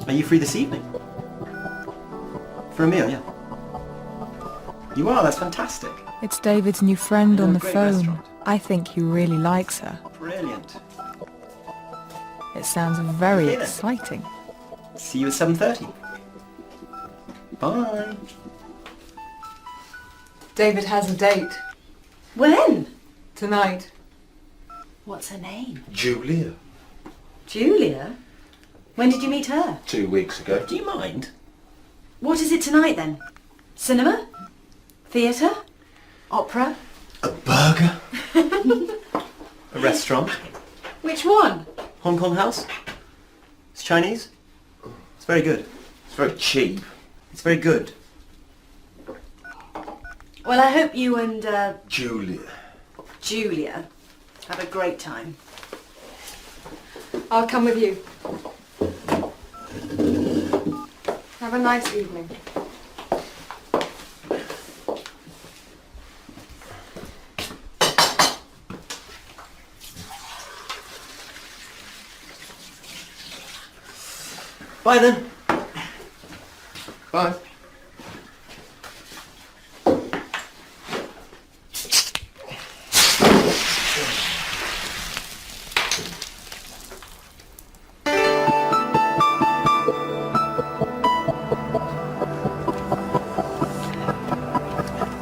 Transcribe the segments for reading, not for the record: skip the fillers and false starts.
Are you free this evening? For a meal, yeah. You are? That's fantastic. It's David's new friend on the Great phone. restaurant. I think he really likes her. Brilliant. It sounds very Okay then. exciting. See you at 7:30. Bye. David has a date. When? Tonight. What's her name? Julia. Julia? When did you meet her? 2 weeks ago. Do you mind? What is it tonight then? Cinema? Theatre? Opera? A burger? A restaurant? Which one? Hong Kong house? It's Chinese? It's very good. It's very cheap. It's very good. Well, I hope you and, Julia. Julia have a great time. I'll come with you. Have a nice evening. Bye then. Bye.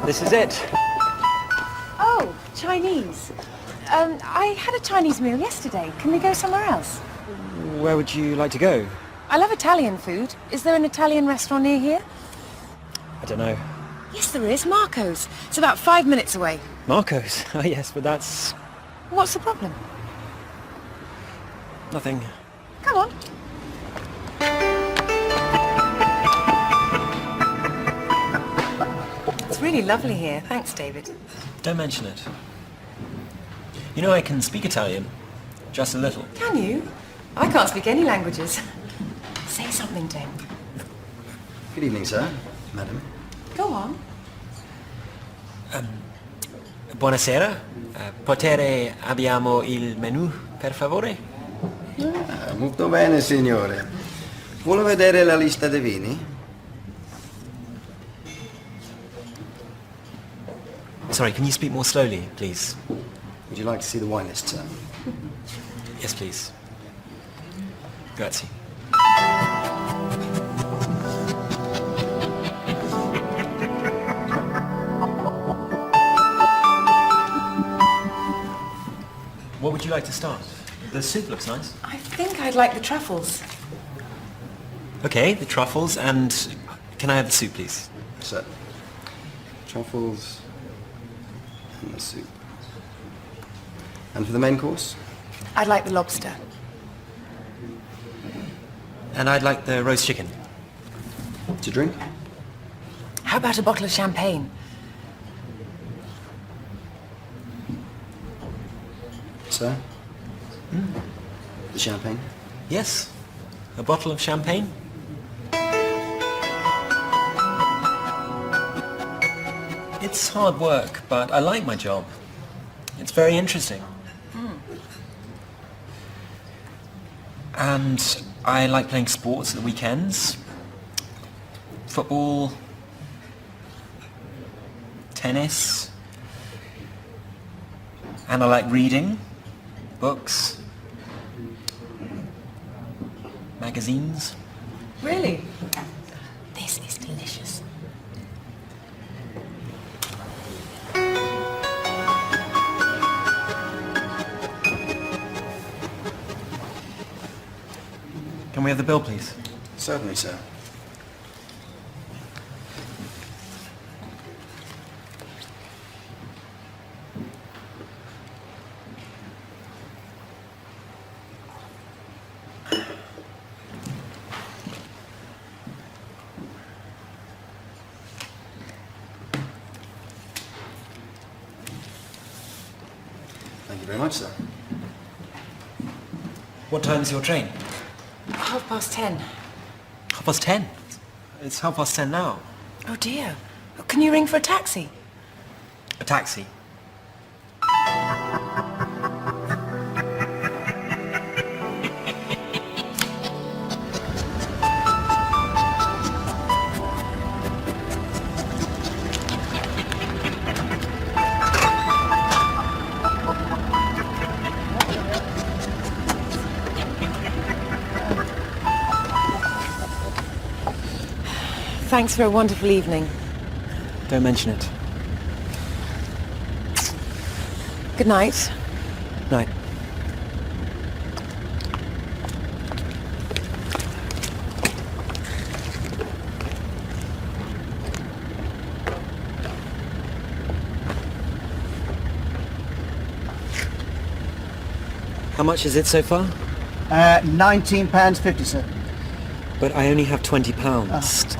This is it. Oh, Chinese. I had a Chinese meal yesterday. Can we go somewhere else? Where would you like to go? I love Italian food. Is there an Italian restaurant near here? I don't know. Yes, there is. Marco's. It's about 5 minutes away. Marco's? Oh yes, but that's What's the problem? nothing. Come on. It's really lovely here. Thanks, David. Don't mention it. You know I can speak Italian. Just a little. Can you? I can't speak any languages. Say something to him. Good evening, sir. Madam. Go on. Buonasera. Potere abbiamo il menù, per favore? Ah, molto bene, signore. Vuole vedere la lista dei vini? Sorry, can you speak more slowly, please? Would you like to see the wine list, sir? Yes, please. Grazie. What would you like to start? The soup looks nice. I think I'd like the truffles. Okay, the truffles, and can I have the soup, please? Sir. Truffles and the soup. And for the main course? I'd like the lobster. And I'd like the roast chicken. To drink? How about a bottle of champagne? Sir? The champagne? Yes, a bottle of champagne. It's hard work, but I like my job. It's very interesting. And I like playing sports at the weekends. Football, tennis, and I like reading, books, magazines. Really? This is delicious. Can we have the bill, please? Certainly, sir. Thank you very much, sir. What time's your train? 10:30. 10:30? It's 10:30 now. Oh dear. Can you ring for a taxi? A taxi? Thanks for a wonderful evening. Don't mention it. Good night. Night. How much is it so far? £19.50, sir. But I only have £20.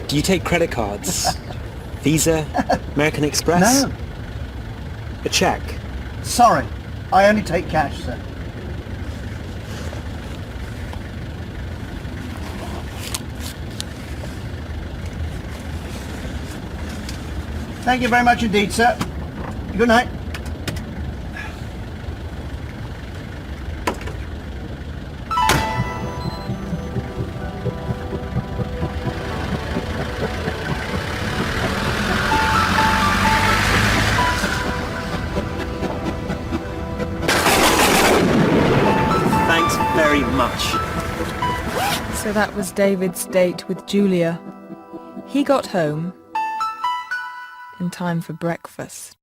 Do you take credit cards? Visa? American Express? No. A check? Sorry, I only take cash, sir. Thank you very much indeed, sir. Good night. Thanks very much. So that was David's date with Julia. He got home in time for breakfast.